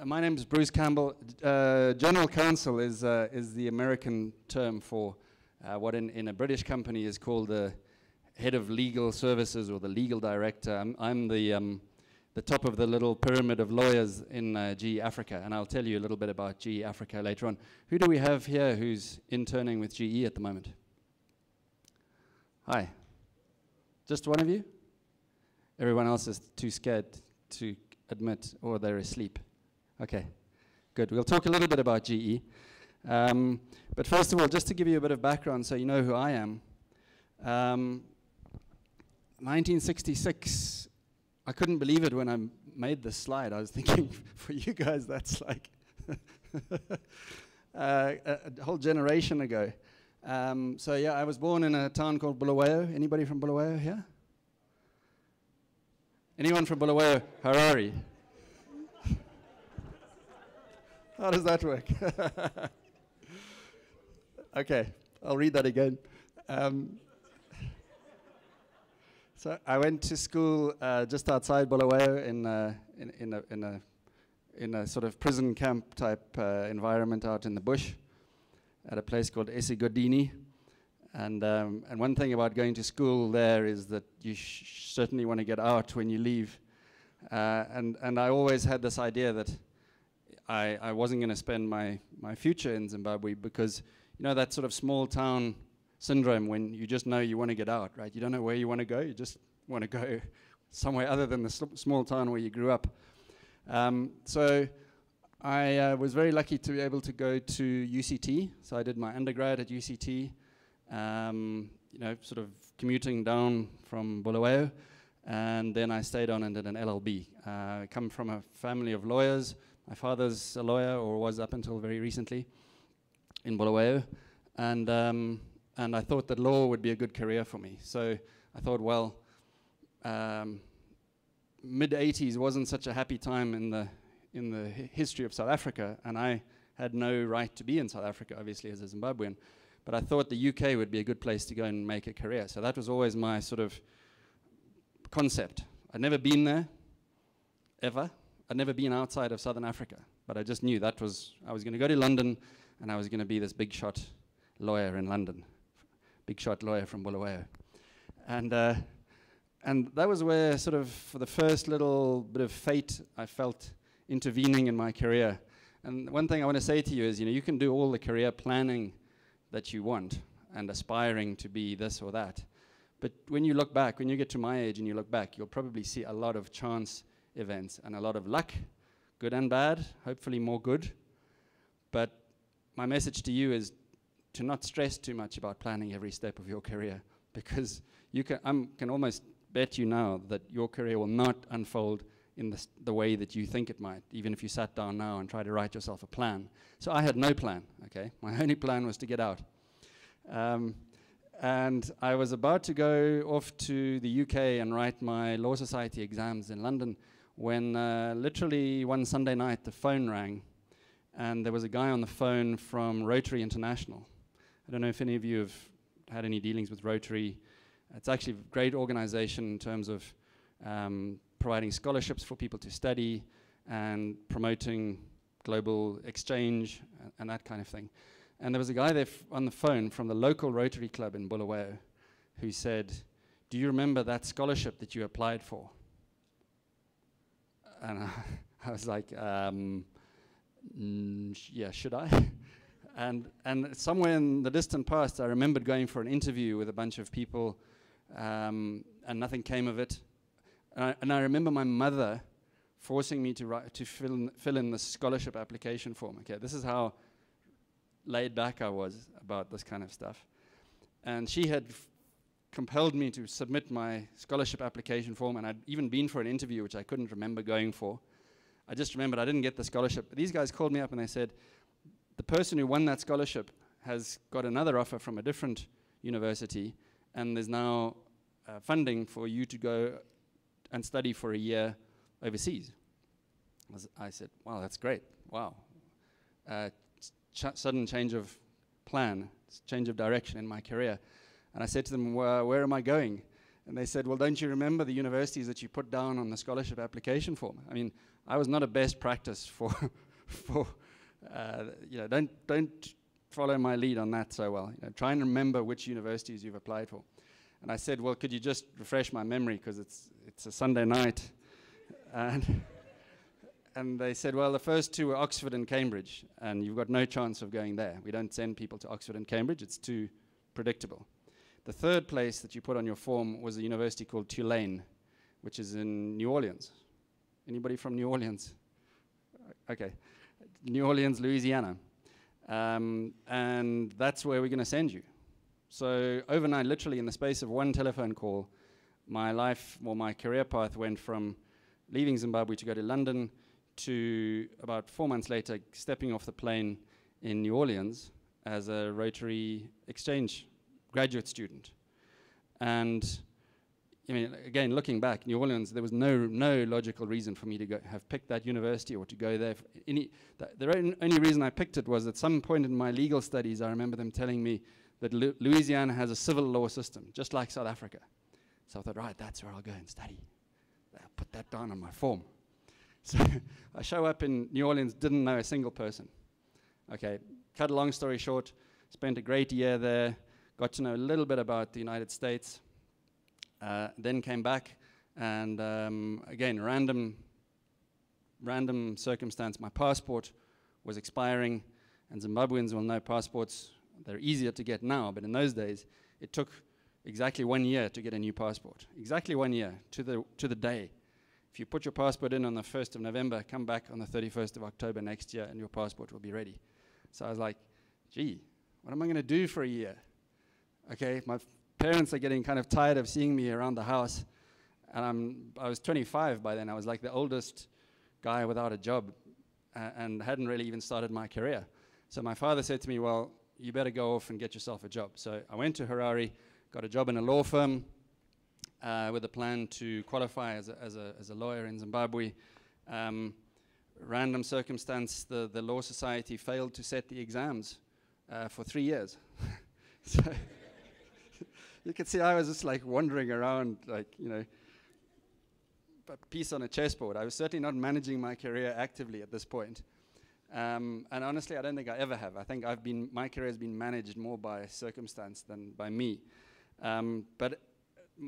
My name is Bruce Campbell. General counsel is the American term for what in a British company is called the head of legal services or the legal director. I'm the top of the little pyramid of lawyers in GE Africa, and I'll tell you a little bit about GE Africa later on. Who do we have here who's interning with GE at the moment? Hi. Just one of you? Everyone else is too scared to admit, or they're asleep. Okay, good. We'll talk a little bit about GE. But first of all, just to give you a bit of background so you know who I am. 1966, I couldn't believe it when I made this slide. I was thinking, for you guys, that's like a whole generation ago. So yeah, I was born in a town called Bulawayo. Anybody from Bulawayo here? Anyone from Bulawayo? Harare. How does that work? Okay, I'll read that again. So I went to school just outside Bulawayo in a sort of prison camp type environment out in the bush at a place called Esigodini. And one thing about going to school there is that you certainly want to get out when you leave. And I always had this idea that I wasn't going to spend my future in Zimbabwe because, you know, that sort of small town syndrome when you just know you want to get out, right? You don't know where you want to go. You just want to go somewhere other than the small town where you grew up. So I was very lucky to be able to go to UCT. So I did my undergrad at UCT. You know, sort of commuting down from Bulawayo, and then I stayed on and did an LLB. I come from a family of lawyers. My father's a lawyer, or was up until very recently, in Bulawayo, and I thought that law would be a good career for me. So I thought, well, mid-80s wasn't such a happy time in the history of South Africa, and I had no right to be in South Africa, obviously, as a Zimbabwean. But I thought the UK would be a good place to go and make a career. So that was always my sort of concept. I'd never been there, ever. I'd never been outside of Southern Africa. But I just knew that was, I was going to go to London, and I was going to be this big shot lawyer in London. Big shot lawyer from Bulawayo. And that was where sort of, for the first little bit of fate, I felt intervening in my career. And one thing I want to say to you is, you know, you can do all the career planning that you want and aspiring to be this or that. But when you look back, when you get to my age and you look back, you'll probably see a lot of chance events and a lot of luck, good and bad, hopefully more good. But my message to you is to not stress too much about planning every step of your career, because you can almost bet you now that your career will not unfold in the way that you think it might, even if you sat down now and tried to write yourself a plan. So I had no plan, okay? My only plan was to get out. And I was about to go off to the UK and write my Law Society exams in London when literally one Sunday night the phone rang, and there was a guy on the phone from Rotary International. I don't know if any of you have had any dealings with Rotary. It's actually a great organization in terms of providing scholarships for people to study and promoting global exchange and that kind of thing. And there was a guy there on the phone from the local Rotary Club in Bulawayo who said, "Do you remember that scholarship that you applied for?" And I was like, yeah, should I? And somewhere in the distant past, I remembered going for an interview with a bunch of people, and nothing came of it. And I remember my mother forcing me to fill in the scholarship application form. Okay, this is how laid back I was about this kind of stuff. And she had compelled me to submit my scholarship application form, and I'd even been for an interview, which I couldn't remember going for. I just remembered I didn't get the scholarship. But these guys called me up and they said, the person who won that scholarship has got another offer from a different university, and there's now funding for you to go and study for a year overseas. I said, wow, that's great. Wow. Sudden change of plan, change of direction in my career. And I said to them, where am I going? And they said, well, don't you remember the universities that you put down on the scholarship application form? I mean, I was not a best practice for, don't follow my lead on that so well. Try and remember which universities you've applied for. And I said, well, could you just refresh my memory, because it's a Sunday night. And they said, well, the first two were Oxford and Cambridge, and you've got no chance of going there. We don't send people to Oxford and Cambridge. It's too predictable. The third place that you put on your form was a university called Tulane, which is in New Orleans. Anybody from New Orleans? Okay. New Orleans, Louisiana. And that's where we're going to send you. So overnight, literally in the space of one telephone call, my career path went from leaving Zimbabwe to go to London to about 4 months later stepping off the plane in New Orleans as a Rotary exchange graduate student. And I mean, again, looking back, New Orleans, there was no logical reason for me to have picked that university or to go there. The only reason I picked it was at some point in my legal studies, I remember them telling me that Louisiana has a civil law system, just like South Africa. So I thought, right, that's where I'll go and study. I'll put that down on my form. So I show up in New Orleans, didn't know a single person. Okay, cut a long story short, spent a great year there, got to know a little bit about the United States, then came back, and again, random circumstance, my passport was expiring, and Zimbabweans will know passports, they're easier to get now, but in those days, it took exactly 1 year to get a new passport. Exactly 1 year, to the day. If you put your passport in on the 1st of November, come back on the 31st of October next year, and your passport will be ready. So I was like, gee, what am I going to do for a year? Okay, my parents are getting kind of tired of seeing me around the house, and I was 25 by then. I was like the oldest guy without a job, and hadn't really even started my career. So my father said to me, well, you better go off and get yourself a job. So I went to Harare, got a job in a law firm with a plan to qualify as a lawyer in Zimbabwe. Random circumstance, the Law Society failed to set the exams for 3 years. So you can see I was just like wandering around, like, a piece on a chessboard. I was certainly not managing my career actively at this point. And honestly, I don't think I ever have. I think my career has been managed more by circumstance than by me. But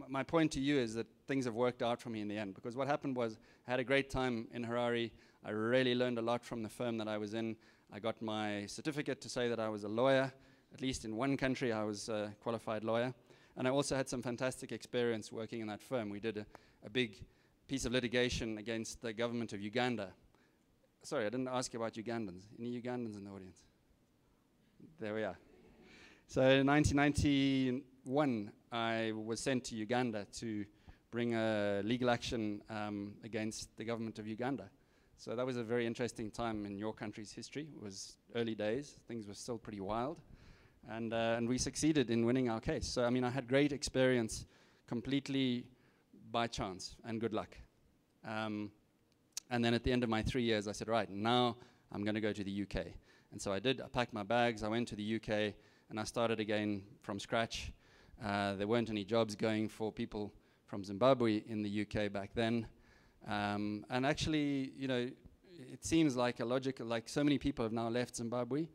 my point to you is that things have worked out for me in the end, because what happened was I had a great time in Harare. I really learned a lot from the firm that I was in. I got my certificate to say that I was a lawyer. At least in one country, I was a qualified lawyer. And I also had some fantastic experience working in that firm. We did a big piece of litigation against the government of Uganda. Sorry, I didn't ask you about Ugandans. Any Ugandans in the audience? There we are. So in 1991, I was sent to Uganda to bring a legal action against the government of Uganda. So that was a very interesting time in your country's history. It was early days. Things were still pretty wild. And we succeeded in winning our case. So, I mean, I had great experience completely by chance and good luck. And then at the end of my 3 years, I said, right, now I'm going to go to the UK. And so I did. I packed my bags. I went to the UK, and I started again from scratch. There weren't any jobs going for people from Zimbabwe in the UK back then. And actually, it seems like like so many people have now left Zimbabwe,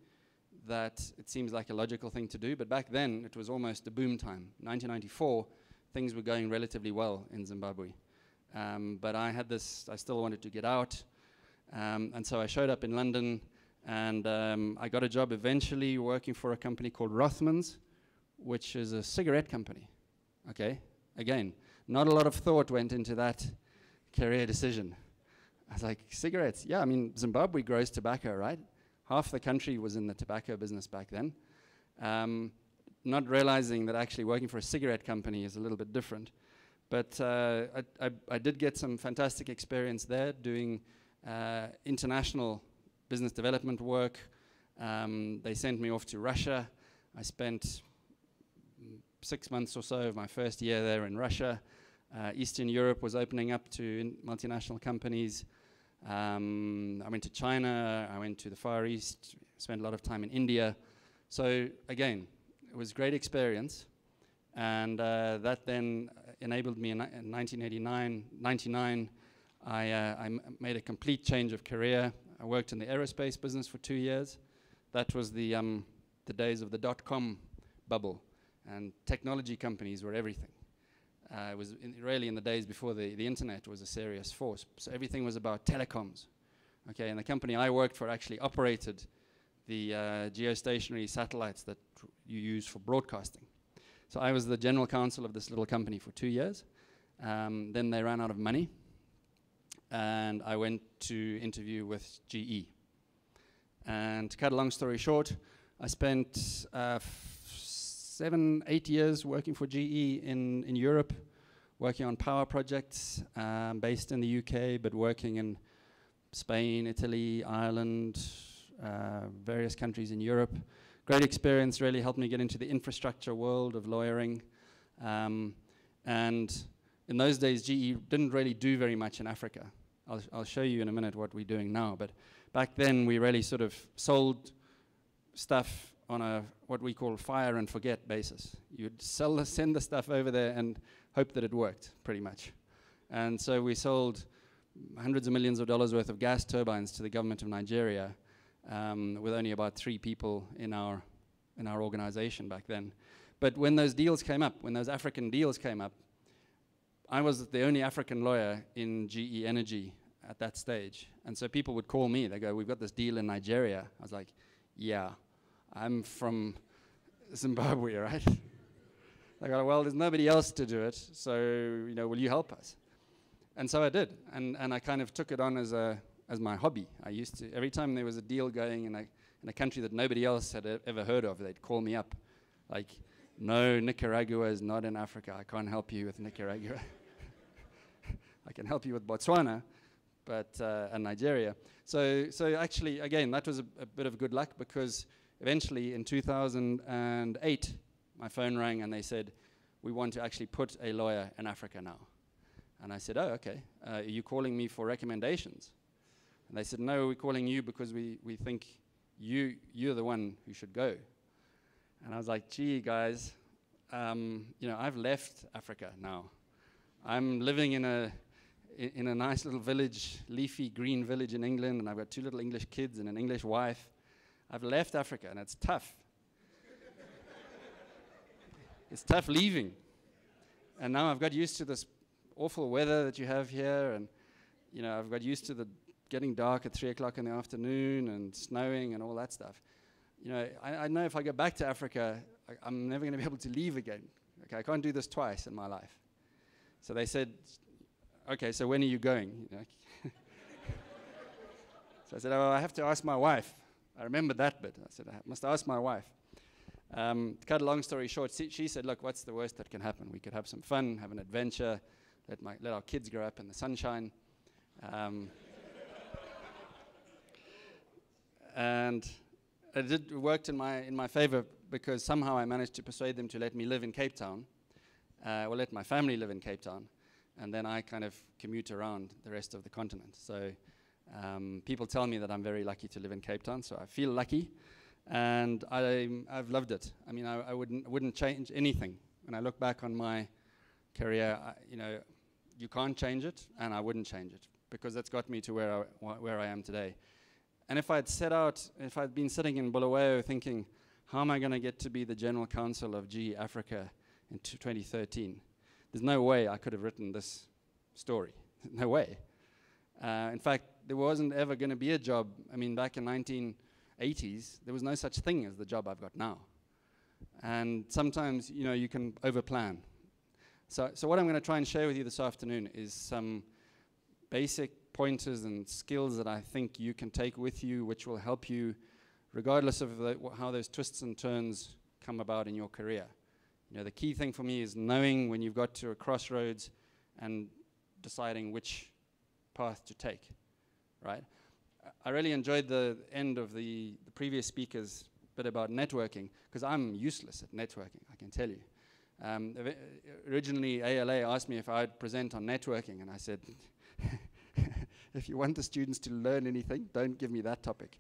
that it seems like a logical thing to do. But back then, it was almost the boom time. 1994, things were going relatively well in Zimbabwe. But I still wanted to get out. And so I showed up in London, and I got a job eventually working for a company called Rothmans, which is a cigarette company. Okay? Again, not a lot of thought went into that career decision. I was like, cigarettes? Yeah, I mean, Zimbabwe grows tobacco, right? Half the country was in the tobacco business back then. Not realizing that actually working for a cigarette company is a little bit different. But I did get some fantastic experience there doing international business development work. They sent me off to Russia. I spent 6 months or so of my first year there in Russia. Eastern Europe was opening up to multinational companies. I went to China, I went to the Far East, spent a lot of time in India. So again, it was a great experience. And that then enabled me in 1999, I made a complete change of career. I worked in the aerospace business for 2 years. That was the days of the dot-com bubble, and technology companies were everything. It was really in the days before the internet was a serious force. So everything was about telecoms. Okay, and the company I worked for actually operated the geostationary satellites that you use for broadcasting. So I was the general counsel of this little company for 2 years. Then they ran out of money, and I went to interview with GE. And to cut a long story short, I spent 7, 8 years working for GE in Europe, working on power projects based in the UK, but working in Spain, Italy, Ireland, various countries in Europe. Great experience, really helped me get into the infrastructure world of lawyering. And in those days, GE didn't really do very much in Africa. I'll show you in a minute what we're doing now, but back then we really sort of sold stuff on a what we call fire and forget basis. You'd send the stuff over there and hope that it worked, pretty much. And so we sold hundreds of millions of dollars worth of gas turbines to the government of Nigeria, with only about 3 people in our organization back then. But when those deals came up, when those African deals came up, I was the only African lawyer in GE Energy at that stage. And so people would call me, they go, "We've got this deal in Nigeria." I was like, "Yeah, I'm from Zimbabwe, right?" They go, "Well, there's nobody else to do it, so will you help us?" And so I did, and I kind of took it on as my hobby. I used to, every time there was a deal going in a country that nobody else had ever heard of, they'd call me up, like, "No, Nicaragua is not in Africa. I can't help you with Nicaragua. I can help you with Botswana, but and Nigeria." So actually, again, that was a bit of good luck, because eventually in 2008, my phone rang and they said, "We want to actually put a lawyer in Africa now." And I said, "Oh, okay. Are you calling me for recommendations?" And they said, "No, we're calling you because we think you're the one who should go." And I was like, "Gee, guys, I've left Africa now. I'm living in a nice little village, leafy green village in England, and I've got 2 little English kids and an English wife. I've left Africa, and it's tough. It's tough leaving. And now I've got used to this awful weather that you have here, and I've got used to the getting dark at 3 o'clock in the afternoon and snowing and all that stuff. I know if I go back to Africa, I'm never going to be able to leave again. Okay, I can't do this twice in my life." So they said, "Okay, so when are you going?" So I said, "Oh, I have to ask my wife." I remembered that bit. I said, "I must ask my wife." To cut a long story short, she said, "Look, what's the worst that can happen? We could have some fun, have an adventure, let our kids grow up in the sunshine." And it worked in my favor, because somehow I managed to persuade them to let me live in Cape Town, or let my family live in Cape Town, and then I kind of commute around the rest of the continent. So people tell me that I'm very lucky to live in Cape Town, so I feel lucky, and I've loved it. I mean, I wouldn't change anything. When I look back on my career, you can't change it, and I wouldn't change it, because that's got me to where I am today. And if I'd been sitting in Bulawayo thinking, how am I going to get to be the general counsel of GE Africa in 2013? There's no way I could have written this story. No way. In fact, there wasn't ever going to be a job. I mean, back in 1980s, there was no such thing as the job I've got now. And sometimes, you can overplan. So what I'm going to try and share with you this afternoon is some basic pointers and skills that I think you can take with you, which will help you regardless of how those twists and turns come about in your career. The key thing for me is knowing when you've got to a crossroads and deciding which path to take, right? I really enjoyed the end of the previous speaker's bit about networking, because I'm useless at networking, I can tell you. Originally, ALA asked me if I'd present on networking, and I said, if you want the students to learn anything, don't give me that topic.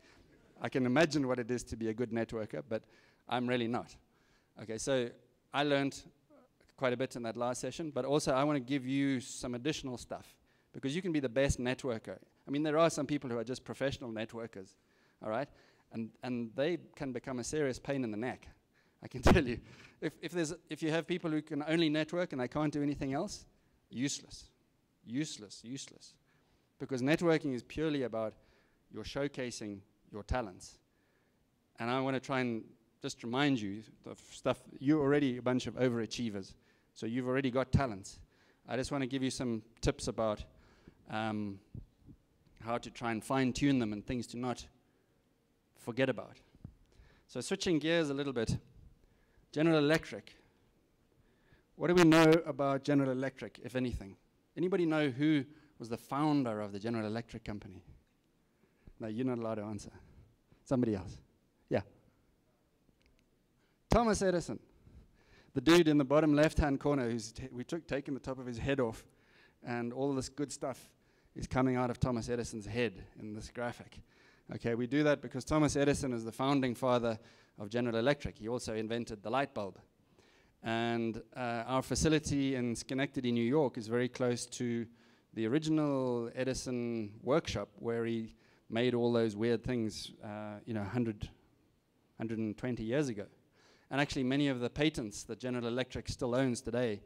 I can imagine what it is to be a good networker, but I'm really not. Okay, so I learned quite a bit in that last session, but also I want to give you some additional stuff, because you can be the best networker. I mean, there are some people who are just professional networkers, all right? And they can become a serious pain in the neck, I can tell you. If you have people who can only network and they can't do anything else, useless. Useless, useless. Because networking is purely about your showcasing your talents. And I want to try and just remind you of stuff. You're already a bunch of overachievers, so you've already got talents. I just want to give you some tips about how to try and fine-tune them and things to not forget about. So switching gears a little bit, General Electric. What do we know about General Electric, if anything? Anybody know who was the founder of the General Electric company? No, you're not allowed to answer. Somebody else. Yeah. Thomas Edison. The dude in the bottom left-hand corner who's taken the top of his head off, and all this good stuff is coming out of Thomas Edison's head in this graphic. Okay, we do that because Thomas Edison is the founding father of General Electric. He also invented the light bulb. And our facility in Schenectady, New York, is very close to the original Edison workshop where he made all those weird things, 120 years ago. And actually, many of the patents that General Electric still owns today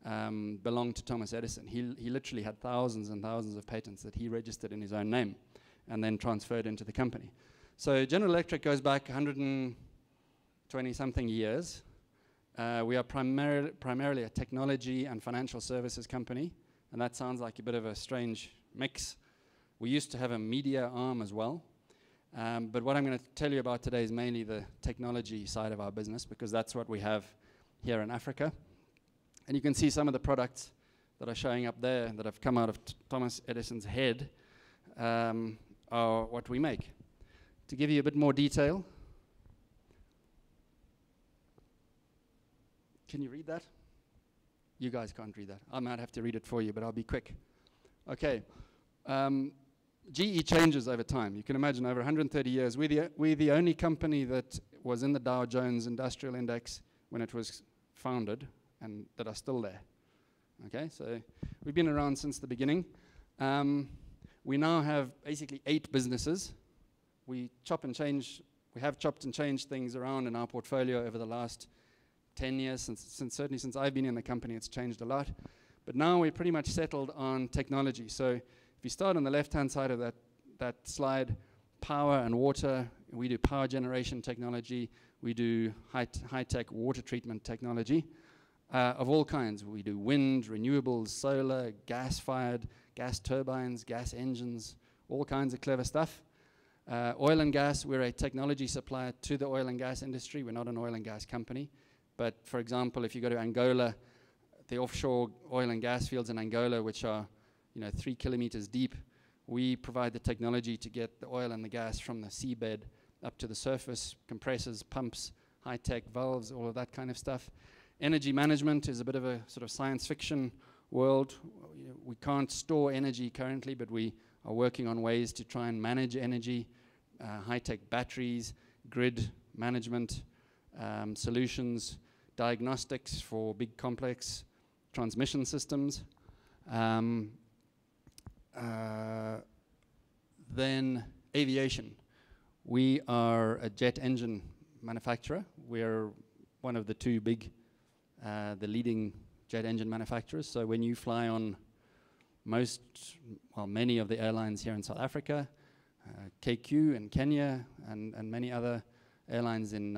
belong to Thomas Edison. He literally had thousands and thousands of patents that he registered in his own name and then transferred into the company. So General Electric goes back 120-something years. We are primarily a technology and financial services company, and that sounds like a bit of a strange mix. We used to have a media arm as well, but what I'm going to tell you about today is mainly the technology side of our business, because that's what we have here in Africa. And you can see some of the products that are showing up there that have come out of Thomas Edison's head are what we make. To give you a bit more detail, can you read that? You guys can't read that. I might have to read it for you, but I'll be quick. Okay. GE changes over time. You can imagine over 130 years. We're the only company that was in the Dow Jones Industrial Index when it was founded and that are still there. Okay, so we've been around since the beginning. We now have basically 8 businesses. We have chopped and changed things around in our portfolio over the last 10 years, certainly since I've been in the company, it's changed a lot. But now we're pretty much settled on technology. So if you start on the left-hand side of that slide, power and water, we do power generation technology. We do high-tech water treatment technology of all kinds. We do wind, renewables, solar, gas-fired, gas turbines, gas engines, all kinds of clever stuff. Oil and gas, we're a technology supplier to the oil and gas industry. We're not an oil and gas company. But for example, if you go to Angola, the offshore oil and gas fields in Angola, which are 3 kilometers deep, we provide the technology to get the oil and the gas from the seabed up to the surface, compressors, pumps, high-tech valves, all of that kind of stuff. Energy management is a bit of a sort of science fiction world. We can't store energy currently, but we are working on ways to try and manage energy, high-tech batteries, grid management, solutions, diagnostics for big complex transmission systems. Then aviation. We are a jet engine manufacturer. We're one of the 2 big, the leading jet engine manufacturers. So when you fly on many of the airlines here in South Africa, KQ in Kenya, and many other airlines in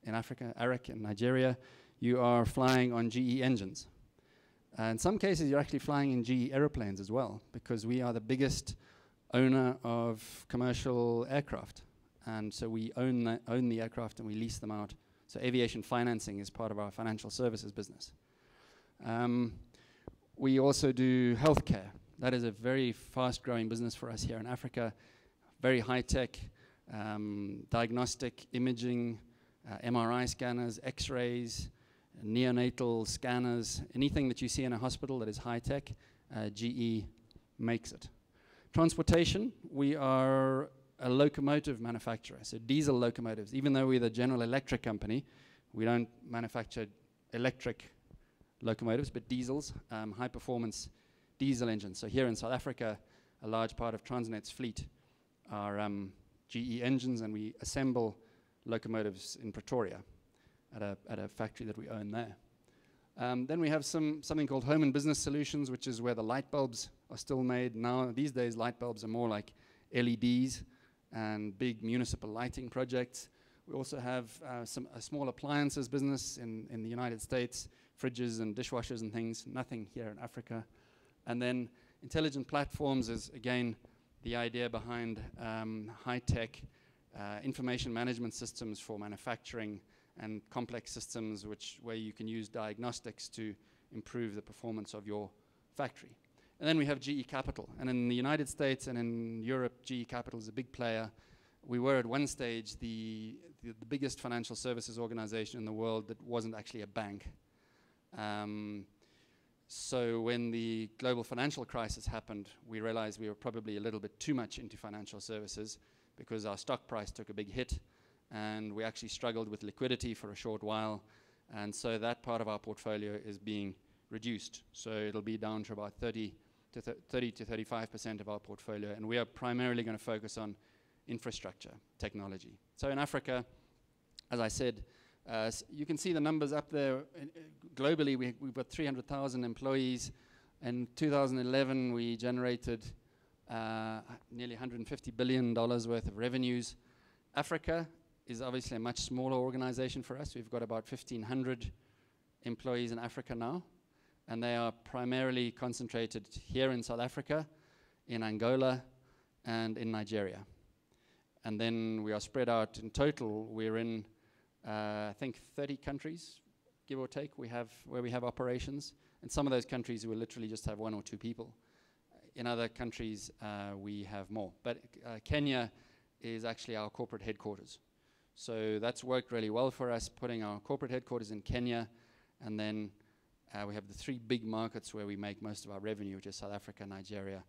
Africa, ARIC in Nigeria, you are flying on GE engines. In some cases, you're actually flying in GE aeroplanes as well, because we are the biggest owner of commercial aircraft. And so we own the aircraft and we lease them out. So aviation financing is part of our financial services business. We also do healthcare. That is a very fast-growing business for us here in Africa. Very high-tech, diagnostic imaging, MRI scanners, X-rays, neonatal scanners, anything that you see in a hospital that is high-tech, GE makes it. Transportation, we are a locomotive manufacturer, so diesel locomotives. Even though we're the General Electric company, we don't manufacture electric locomotives, but diesels, high-performance diesel engines. So here in South Africa, a large part of Transnet's fleet are GE engines, and we assemble locomotives in Pretoria at a factory that we own there. Then we have something called Home and Business Solutions, which is where the light bulbs are still made. Now, these days, light bulbs are more like LEDs and big municipal lighting projects. We also have a small appliances business in the United States, fridges and dishwashers and things, nothing here in Africa. And then intelligent platforms is, again, the idea behind high-tech information management systems for manufacturing and complex systems where you can use diagnostics to improve the performance of your factory. And then we have GE Capital. And in the United States and in Europe, GE Capital is a big player. We were at one stage the biggest financial services organization in the world that wasn't actually a bank. So when the global financial crisis happened, we realized we were probably a little bit too much into financial services because our stock price took a big hit, and we actually struggled with liquidity for a short while. And so that part of our portfolio is being reduced. So it'll be down to about 30 to 35% of our portfolio. And we are primarily going to focus on infrastructure technology. So in Africa, as I said, you can see the numbers up there. Globally, we've got 300,000 employees. In 2011, we generated nearly $150 billion worth of revenues. Africa is obviously a much smaller organization for us. We've got about 1,500 employees in Africa now, and they are primarily concentrated here in South Africa, in Angola, and in Nigeria. And then we are spread out in total. We're in, I think, 30 countries, give or take, where we have operations. In some of those countries, we will literally just have 1 or 2 people. In other countries, we have more. But Kenya is actually our corporate headquarters. So that's worked really well for us, putting our corporate headquarters in Kenya. And then we have the 3 big markets where we make most of our revenue, which is South Africa, Nigeria,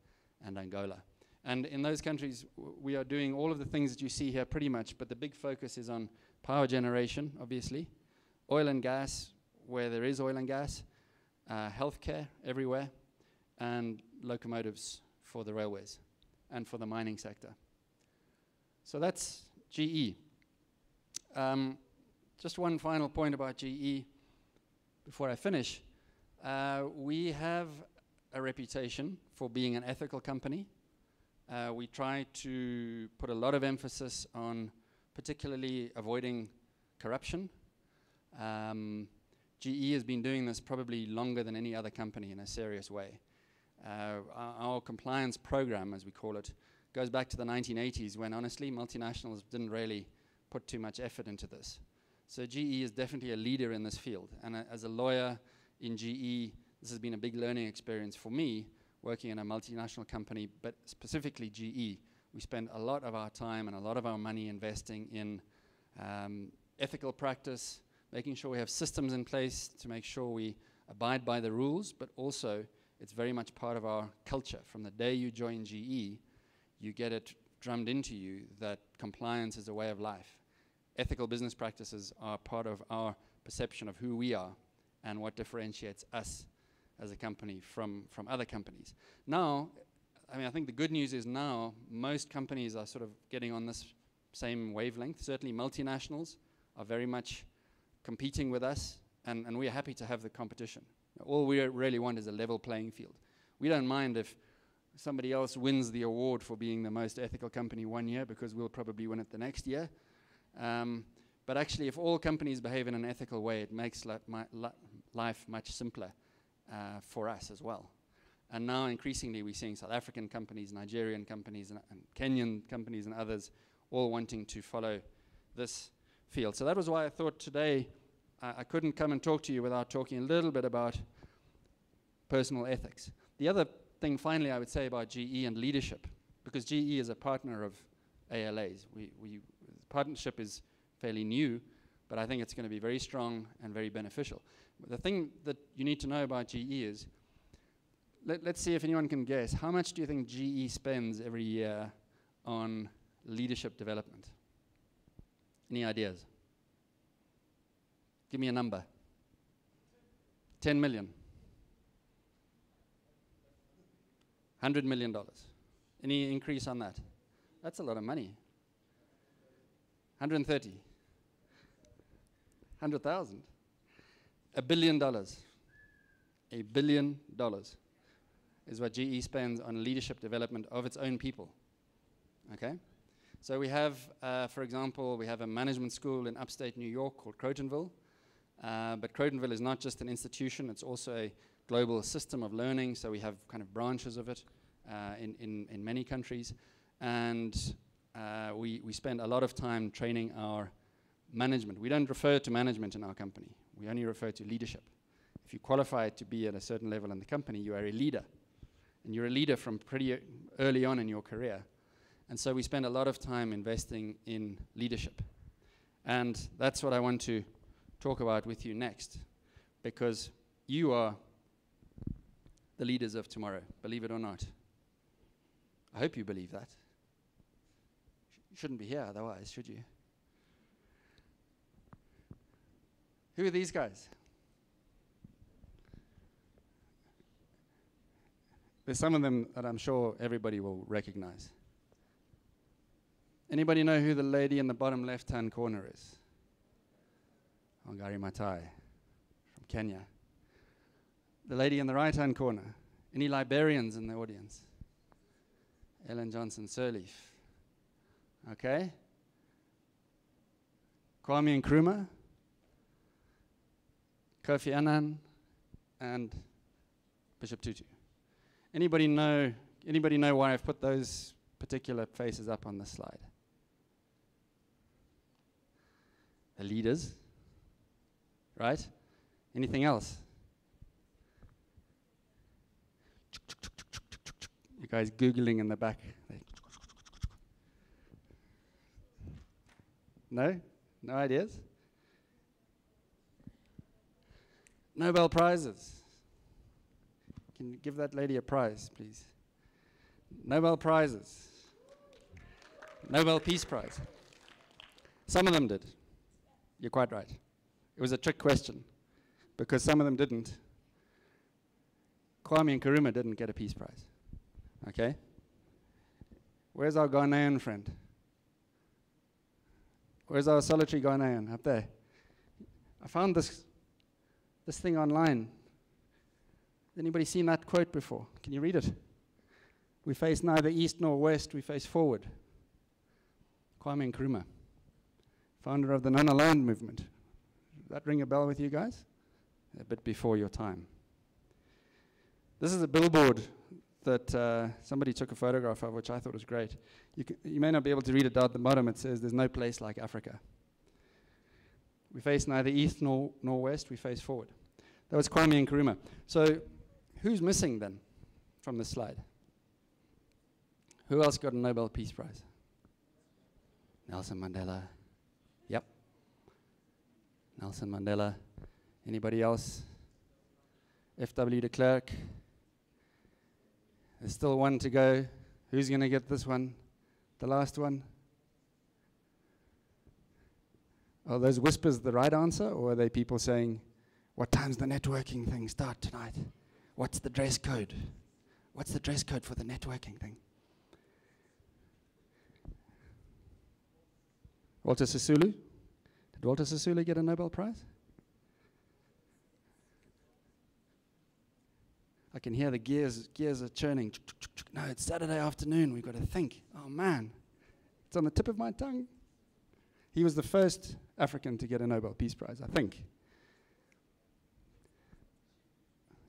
and Angola. And in those countries, we are doing all of the things that you see here pretty much, but the big focus is on power generation, obviously, oil and gas, where there is oil and gas, healthcare everywhere, and locomotives for the railways and for the mining sector. So that's GE. Just one final point about GE before I finish. We have a reputation for being an ethical company. We try to put a lot of emphasis on particularly avoiding corruption. GE has been doing this probably longer than any other company in a serious way. Our compliance program, as we call it, goes back to the 1980s when, honestly, multinationals didn't really put too much effort into this. So GE is definitely a leader in this field. And as a lawyer in GE, this has been a big learning experience for me, working in a multinational company, but specifically GE. We spend a lot of our time and a lot of our money investing in ethical practice, making sure we have systems in place to make sure we abide by the rules, but also it's very much part of our culture. From the day you join GE, you get it drummed into you that compliance is a way of life. Ethical business practices are part of our perception of who we are and what differentiates us as a company from other companies. Now, I think the good news is now most companies are sort of getting on this same wavelength. Certainly multinationals are very much competing with us, and we are happy to have the competition. All we really want is a level playing field. We don't mind if somebody else wins the award for being the most ethical company one year, because we'll probably win it the next year. But actually, if all companies behave in an ethical way, it makes life much simpler for us as well. And now increasingly we're seeing South African companies, Nigerian companies, and Kenyan companies and others all wanting to follow this field. So that was why I thought today I couldn't come and talk to you without talking a little bit about personal ethics. The other thing finally I would say about GE and leadership, because GE is a partner of ALA's. The partnership is fairly new, but I think it's going to be very strong and very beneficial. The thing that you need to know about GE is, let's see if anyone can guess, how much do you think GE spends every year on leadership development? Any ideas? Give me a number. 10 million. $100 million. Any increase on that? That's a lot of money. 130. 100,000. $1 billion. $1 billion is what GE spends on leadership development of its own people. Okay? So we have, for example, we have a management school in upstate New York called Crotonville. But Crotonville is not just an institution, it's also a global system of learning, so we have kind of branches of it in many countries. And we spend a lot of time training our management. We don't refer to management in our company. We only refer to leadership. If you qualify to be at a certain level in the company, you are a leader. And you're a leader from pretty early on in your career. And so we spend a lot of time investing in leadership. And that's what I want to talk about with you next, because you are the leaders of tomorrow, believe it or not. I hope you believe that. You shouldn't be here otherwise, should you? Who are these guys? There's some of them that I'm sure everybody will recognize. Anybody know who the lady in the bottom left-hand corner is? Wangari Maathai from Kenya. The lady in the right-hand corner. Any librarians in the audience? Ellen Johnson Sirleaf. Okay. Kwame Nkrumah, Kofi Annan, and Bishop Tutu. Anybody know why I've put those particular faces up on this slide? The leaders, right? Anything else? You guys Googling in the back. No? No ideas? Nobel Prizes. Can you give that lady a prize, please? Nobel Prizes. Nobel Peace Prize. Some of them did. You're quite right. It was a trick question, because some of them didn't. Kwame Nkrumah didn't get a Peace Prize. Okay? Where's our Ghanaian friend? Where's our solitary Ghanaian? Up there. I found this thing online. Anybody seen that quote before? Can you read it? We face neither east nor west, we face forward. Kwame Nkrumah, founder of the non-aligned movement. Does that ring a bell with you guys? A bit before your time. This is a billboard that somebody took a photograph of, which I thought was great. You may not be able to read it down at the bottom. It says, "There's no place like Africa. We face neither east nor west, we face forward." That was Kwame Nkrumah. So who's missing then from this slide? Who else got a Nobel Peace Prize? Nelson Mandela. Yep. Nelson Mandela. Anybody else? F.W. de Klerk. There's still one to go. Who's going to get this one? The last one? Are those whispers the right answer, or are they people saying, "What time's the networking thing start tonight? What's the dress code? What's the dress code for the networking thing?" Walter Sisulu? Did Walter Sisulu get a Nobel Prize? I can hear the gears are churning. No, it's Saturday afternoon, we've got to think. Oh man, it's on the tip of my tongue. He was the first African to get a Nobel Peace Prize, I think.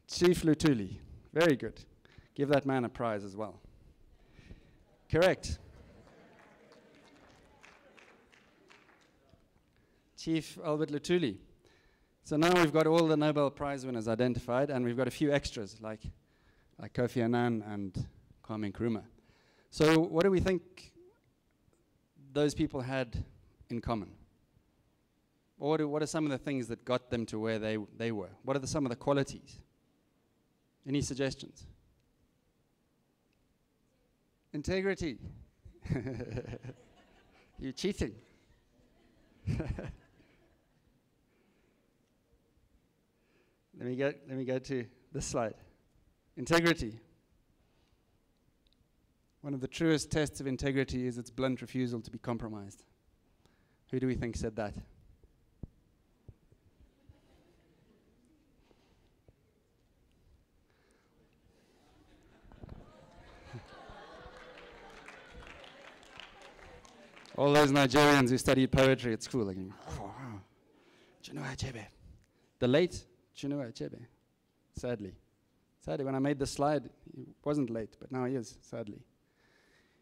Chief Lutuli, very good. Give that man a prize as well. Correct. Chief Albert Lutuli. So now we've got all the Nobel Prize winners identified, and we've got a few extras like Kofi Annan and Kwame Nkrumah. So what do we think those people had in common? Or what are some of the things that got them to where they were? What are some of the qualities? Any suggestions? Integrity. You're cheating. Let me go to this slide. Integrity. One of the truest tests of integrity is its blunt refusal to be compromised. Who do we think said that? All those Nigerians who studied poetry at school, like, oh, wow. Chinua Achebe. The late Chinua Achebe, sadly. Sadly, when I made this slide, he wasn't late, but now he is, sadly.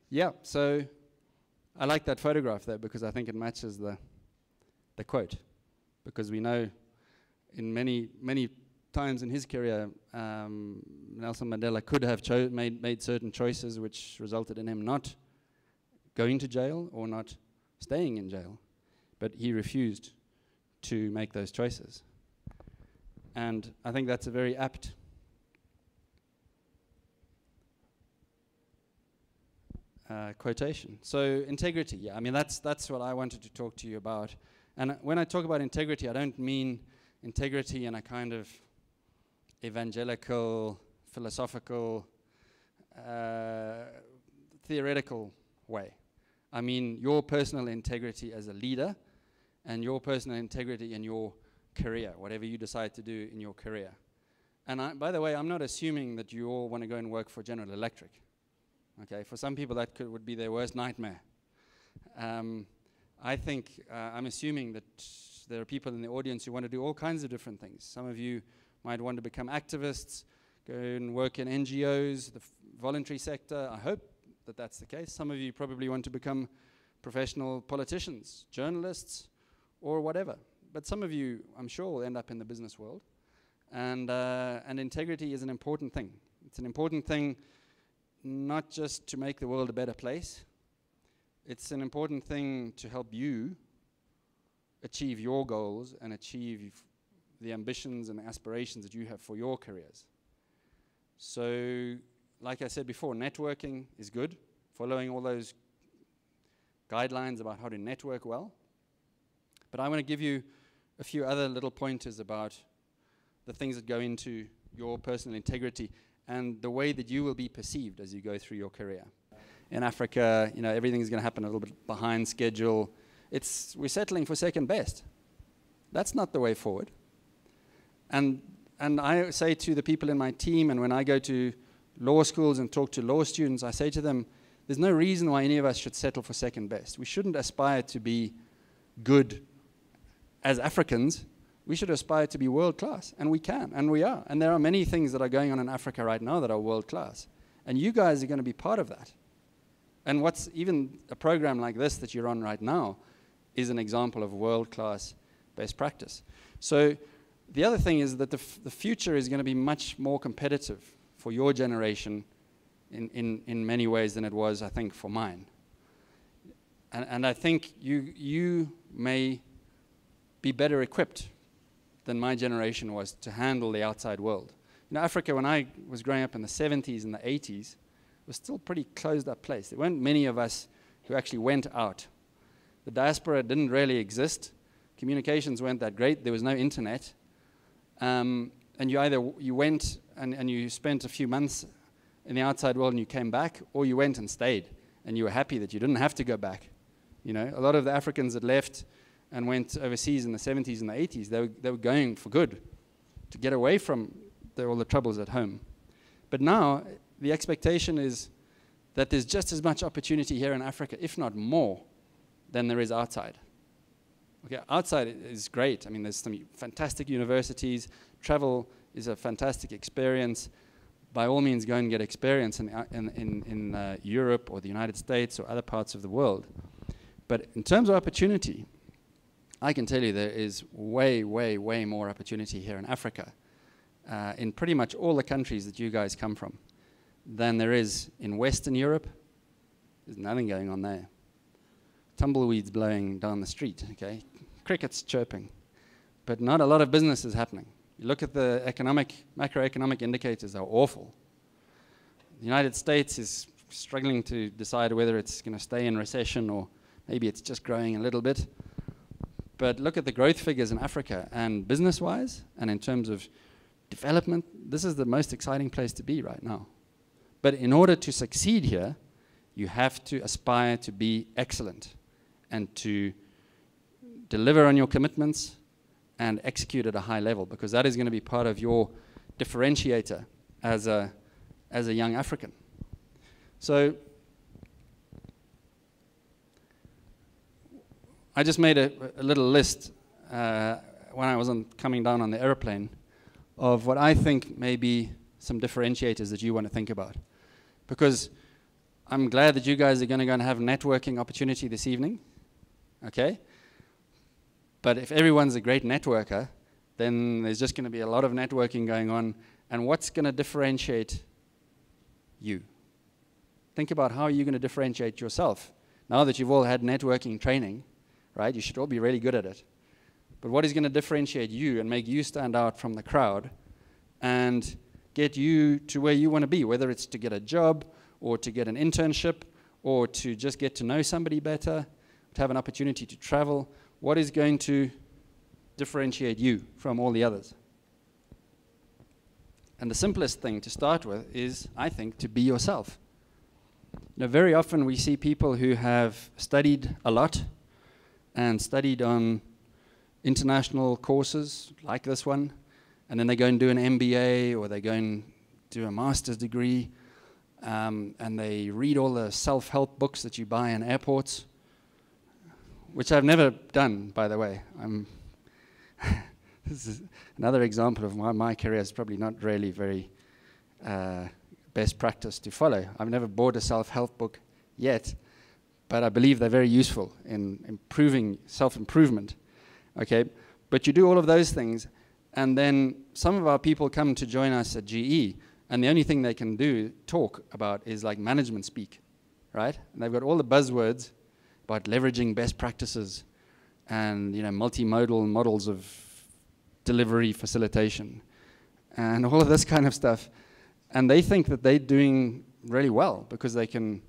Yeah, so I like that photograph there because I think it matches the quote. Because we know in many times in his career, Nelson Mandela could have made certain choices which resulted in him not going to jail or not staying in jail. But he refused to make those choices. And I think that's a very apt quotation. So integrity, yeah, I mean that's what I wanted to talk to you about. And when I talk about integrity, I don't mean integrity in a kind of evangelical, philosophical, theoretical way. I mean your personal integrity as a leader and your personal integrity in your career, whatever you decide to do in your career. And by the way, I'm not assuming that you all want to go and work for General Electric. Okay, for some people that would be their worst nightmare. I think I'm assuming that there are people in the audience who want to do all kinds of different things. Some of you might want to become activists, go and work in NGOs, the voluntary sector. I hope that that's the case. Some of you probably want to become professional politicians, journalists, or whatever. But some of you, I'm sure, will end up in the business world. And integrity is an important thing. It's an important thing not just to make the world a better place. It's an important thing to help you achieve your goals and achieve the ambitions and aspirations that you have for your careers. So, like I said before, networking is good. Following all those guidelines about how to network well. But I want to give you a few other little pointers about the things that go into your personal integrity and the way that you will be perceived as you go through your career. In Africa, you know, everything's going to happen a little bit behind schedule. We're settling for second best. That's not the way forward. And I say to the people in my team, and when I go to law schools and talk to law students, I say to them, there's no reason why any of us should settle for second best. We shouldn't aspire to be good as Africans. We should aspire to be world class, and we can, and we are. And there are many things that are going on in Africa right now that are world class. And you guys are going to be part of that. And what's even a program like this that you're on right now is an example of world class best practice. So the other thing is that the future is going to be much more competitive for your generation in many ways than it was, I think, for mine. And I think you may be better equipped than my generation was to handle the outside world. You know, Africa, when I was growing up in the 70s and the 80s, was still a pretty closed up place. There weren't many of us who actually went out. The diaspora didn't really exist. Communications weren't that great. There was no internet. And you went and you spent a few months in the outside world and you came back, or you went and stayed and you were happy that you didn't have to go back. You know, a lot of the Africans that left and went overseas in the 70s and the 80s, they were going for good to get away from all the troubles at home. But now the expectation is that there's just as much opportunity here in Africa, if not more, than there is outside. Okay, outside is great. I mean, there's some fantastic universities. Travel is a fantastic experience. By all means, go and get experience in Europe or the United States or other parts of the world. But in terms of opportunity, I can tell you there is way, way, way more opportunity here in Africa, in pretty much all the countries that you guys come from, than there is in Western Europe. There's nothing going on there. Tumbleweeds blowing down the street, okay? Crickets chirping, but not a lot of business is happening. You look at the macroeconomic indicators are awful. The United States is struggling to decide whether it's going to stay in recession or maybe it's just growing a little bit. But look at the growth figures in Africa, and business-wise and in terms of development, this is the most exciting place to be right now. But in order to succeed here, You have to aspire to be excellent and to deliver on your commitments and execute at a high level, because that is going to be part of your differentiator as a young African. So I just made a little list when I was coming down on the airplane of what I think may be some differentiators that you want to think about. Because I'm glad that you guys are going to go and have networking opportunity this evening, okay? But if everyone's a great networker, then there's just going to be a lot of networking going on. And what's going to differentiate you? Think about how you're going to differentiate yourself. Now that you've all had networking training, right, you should all be really good at it. But what is going to differentiate you and make you stand out from the crowd and get you to where you want to be, whether it's to get a job or to get an internship or to just get to know somebody better, to have an opportunity to travel? What is going to differentiate you from all the others? And the simplest thing to start with is, I think, to be yourself. You know, very often we see people who have studied a lot and studied on international courses like this one, and then they go and do an MBA or they go and do a master's degree, and they read all the self-help books that you buy in airports, which I've never done, by the way. This is another example of why my career is probably not really very best practice to follow. I've never bought a self-help book yet, but I believe they're very useful in improving self-improvement. Okay, but you do all of those things, and then some of our people come to join us at GE, and the only thing they can talk about is like management speak, right? And they've got all the buzzwords about leveraging best practices and, you know, multimodal models of delivery facilitation and all of this kind of stuff. And they think that they're doing really well because they can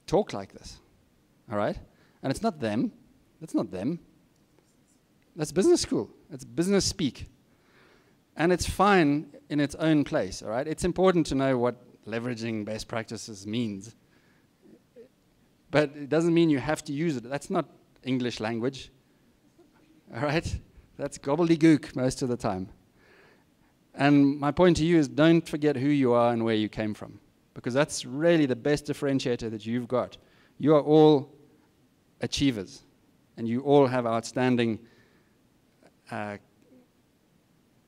talk like this, all right? And it's not them. That's not them. That's business school. It's business speak. And it's fine in its own place, all right? It's important to know what leveraging best practices means. But it doesn't mean you have to use it. That's not English language, all right? That's gobbledygook most of the time. And my point to you is, don't forget who you are and where you came from, because that's really the best differentiator that you've got. You are all achievers, and you all have outstanding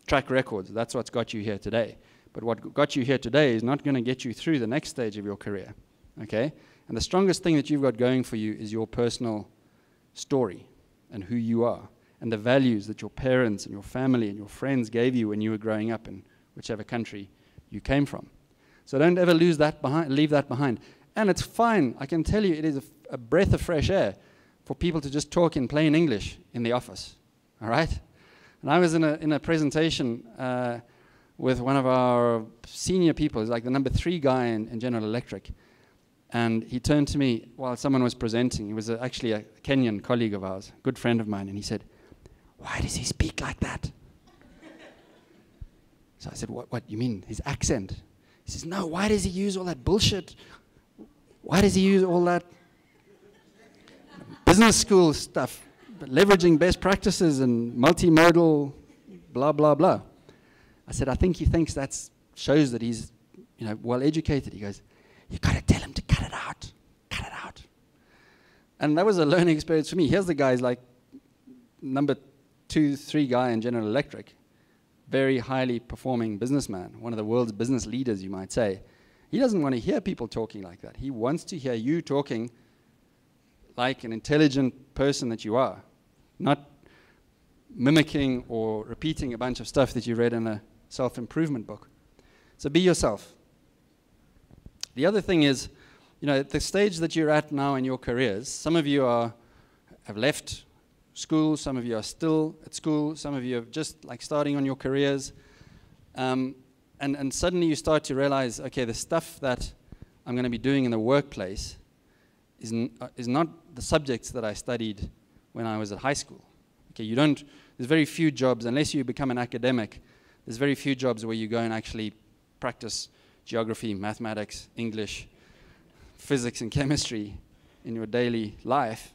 track records. That's what's got you here today. But what got you here today is not going to get you through the next stage of your career, okay? And the strongest thing that you've got going for you is your personal story and who you are and the values that your parents and your family and your friends gave you when you were growing up in whichever country you came from. So don't ever leave that behind. And it's fine. I can tell you, it is a breath of fresh air for people to just talk in plain English in the office, all right? And I was in a presentation with one of our senior people, like the number 3 guy in General Electric. And he turned to me while someone was presenting. He was actually a Kenyan colleague of ours, a good friend of mine, and he said, "Why does he speak like that?" So I said, what you mean, his accent? He says, "No, why does he use all that bullshit? Why does he use all that business school stuff, leveraging best practices and multimodal blah, blah, blah?" I said, "I think he thinks that shows that he's, you know, well educated." He goes, "You got to tell him to cut it out, cut it out." And that was a learning experience for me. Here's the guy's like number 2, 3 guy in General Electric, very highly performing businessman, one of the world's business leaders, you might say. He doesn't want to hear people talking like that. He wants to hear you talking like an intelligent person that you are, not mimicking or repeating a bunch of stuff that you read in a self-improvement book. So be yourself. The other thing is, you know, at the stage that you're at now in your careers, some of you have left school, some of you are still at school, some of you are just like starting on your careers, and suddenly you start to realize, okay, the stuff that I'm going to be doing in the workplace is not the subjects that I studied when I was at high school. Okay, there's very few jobs, unless you become an academic, there's very few jobs where you go and actually practice geography, mathematics, English, physics and chemistry in your daily life.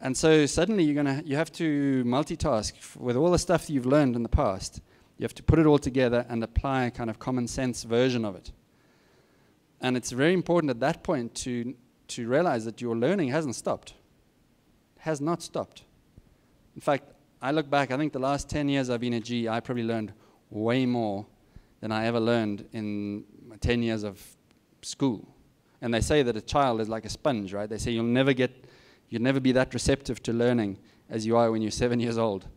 And so suddenly you have to multitask with all the stuff you've learned in the past. You have to put it all together and apply a kind of common sense version of it. And it's very important at that point to realize that your learning hasn't stopped. It has not stopped. In fact, I look back, I think the last 10 years I've been at GE, I probably learned way more than I ever learned in 10 years of school. And they say that a child is like a sponge, right? They say you'll never be that receptive to learning as you are when you're 7 years old.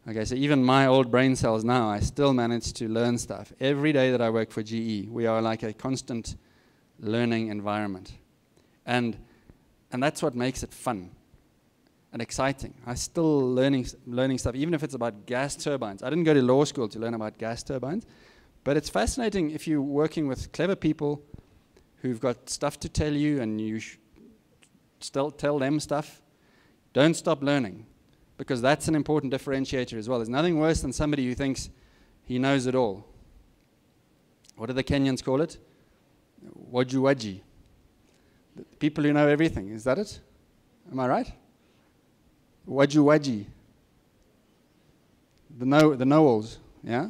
Okay, so even my old brain cells now, I still manage to learn stuff. Every day that I work for GE, we are like a constant learning environment. And that's what makes it fun and exciting. I'm still learning stuff, even if it's about gas turbines. I didn't go to law school to learn about gas turbines, but it's fascinating if you're working with clever people who've got stuff to tell you and you still tell them stuff. Don't stop learning, because that's an important differentiator as well. There's nothing worse than somebody who thinks he knows it all. What do the Kenyans call it? Waji. People who know everything. Is that it? Am I right? Waji. The know-alls. Yeah?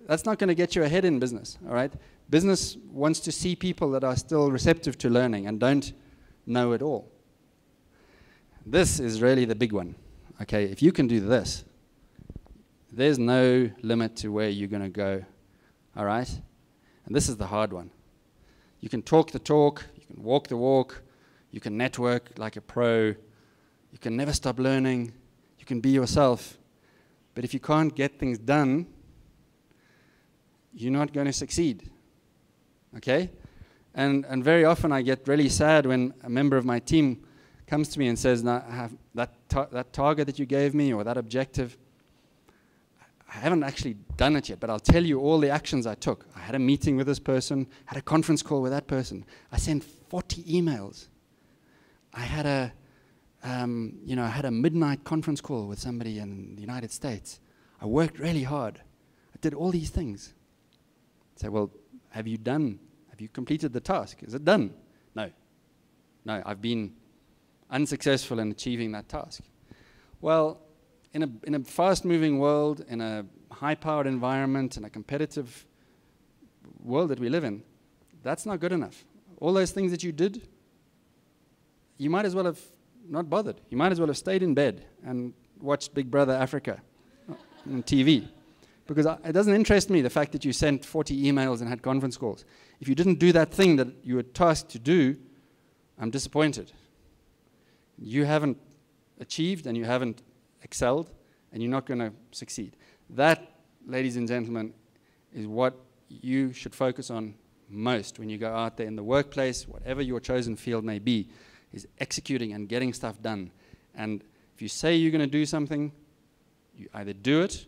That's not going to get you ahead in business, all right? Business wants to see people that are still receptive to learning and don't know it all. This is really the big one. Okay, if you can do this, there's no limit to where you're going to go, all right? And this is the hard one. You can talk the talk, you can walk the walk, you can network like a pro, you can never stop learning, you can be yourself. But if you can't get things done, you're not going to succeed, okay? And very often I get really sad when a member of my team comes to me and says, "Now, I have that target that you gave me or that objective, I haven't actually done it yet, but I'll tell you all the actions I took. I had a meeting with this person, had a conference call with that person. I sent 40 emails. I had a midnight conference call with somebody in the United States. I worked really hard. I did all these things." I say, "Well, have you completed the task? Is it done?" No, I've been unsuccessful in achieving that task. Well, in a fast-moving world, in a high-powered environment, in a competitive world that we live in, that's not good enough. All those things that you did, you might as well have not bothered. You might as well have stayed in bed and watched Big Brother Africa on TV. Because it doesn't interest me, the fact that you sent 40 emails and had conference calls. If you didn't do that thing that you were tasked to do, I'm disappointed. You haven't achieved and you haven't excelled, and you're not going to succeed. That, ladies and gentlemen, is what you should focus on most when you go out there in the workplace, whatever your chosen field may be, is executing and getting stuff done. And if you say you're going to do something, you either do it,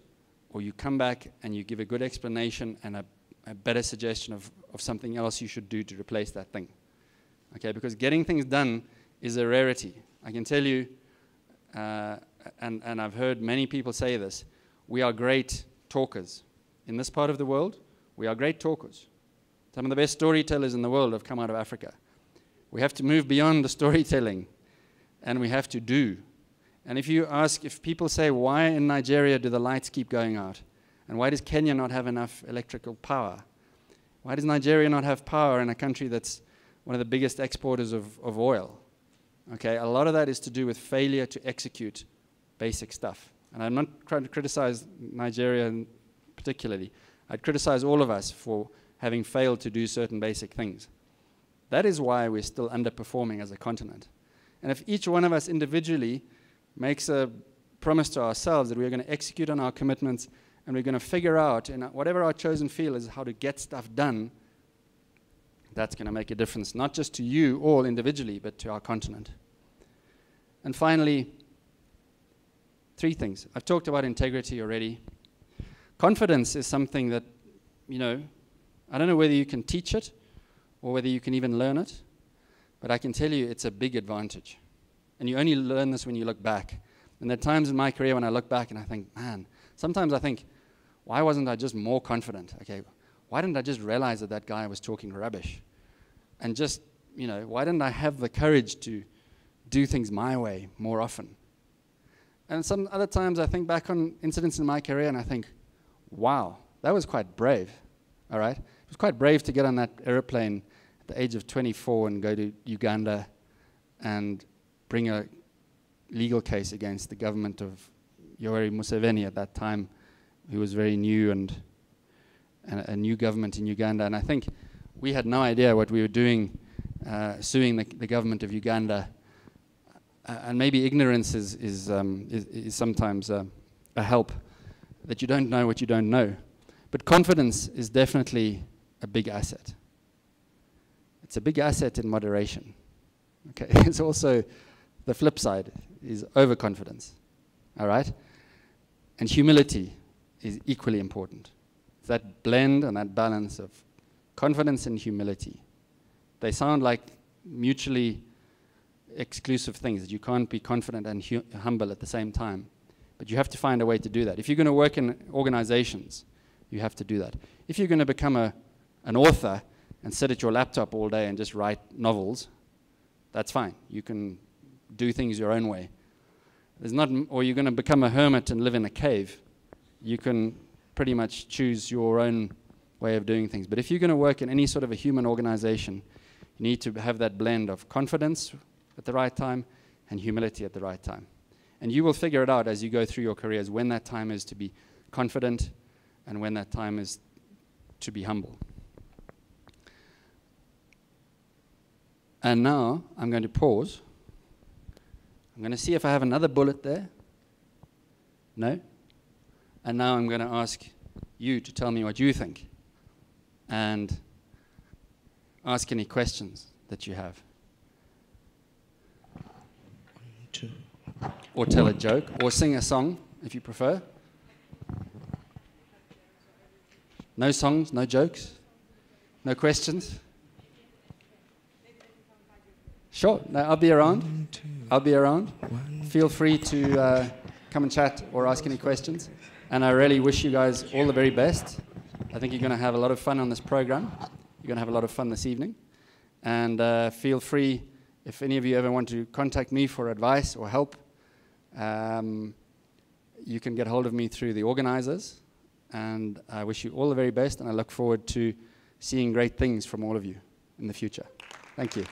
or you come back and you give a good explanation and a better suggestion of something else you should do to replace that thing. Okay, because getting things done is a rarity. I can tell you, and I've heard many people say this, we are great talkers. In this part of the world, we are great talkers. Some of the best storytellers in the world have come out of Africa. We have to move beyond the storytelling, and we have to do. And if people say, why in Nigeria do the lights keep going out? And why does Kenya not have enough electrical power? Why does Nigeria not have power in a country that's one of the biggest exporters of oil? Okay, a lot of that is to do with failure to execute basic stuff. And I'm not trying to criticize Nigeria particularly. I'd criticize all of us for having failed to do certain basic things. That is why we're still underperforming as a continent. And if each one of us individually makes a promise to ourselves that we're going to execute on our commitments and we're going to figure out, in whatever our chosen field is, how to get stuff done, that's going to make a difference, not just to you all individually, but to our continent. And finally, 3 things. I've talked about integrity already. Confidence is something that, I don't know whether you can teach it or whether you can even learn it, but I can tell you it's a big advantage. And you only learn this when you look back. And there are times in my career when I look back and I think, man, sometimes I think, why wasn't I just more confident? Okay, why didn't I just realize that guy was talking rubbish? And just you know, why didn't I have the courage to do things my way more often? And some other times I think back on incidents in my career and I think, wow, that was quite brave, all right? It was quite brave to get on that aeroplane at the age of 24 and go to Uganda and bring a legal case against the government of Yoweri Museveni at that time, who was very new and a new government in Uganda. And I think we had no idea what we were doing, suing the government of Uganda. And maybe ignorance is sometimes a help, that you don't know what you don't know. But confidence is definitely a big asset. It's a big asset in moderation. Okay, it's also the flip side is overconfidence. All right, and humility is equally important. It's that blend and that balance of confidence and humility. They sound like mutually exclusive things, that you can't be confident and humble at the same time. But you have to find a way to do that. If you're going to work in organizations, you have to do that. If you're going to become an author and sit at your laptop all day and just write novels, that's fine. You can do things your own way. Or you're going to become a hermit and live in a cave. You can pretty much choose your own way of doing things. But if you're going to work in any sort of a human organization, you need to have that blend of confidence at the right time and humility at the right time. And you will figure it out as you go through your careers when that time is to be confident and when that time is to be humble. And now I'm going to pause. I'm going to see if I have another bullet there. No? And now I'm going to ask you to tell me what you think and ask any questions that you have. Or tell a joke, or sing a song, if you prefer. No songs, no jokes, no questions. Sure, no, I'll be around. I'll be around. Feel free to come and chat or ask any questions. And I really wish you guys all the very best. I think you're going to have a lot of fun on this program. You're going to have a lot of fun this evening. And feel free, if any of you ever want to contact me for advice or help, you can get hold of me through the organizers. And I wish you all the very best, and I look forward to seeing great things from all of you in the future. Thank you.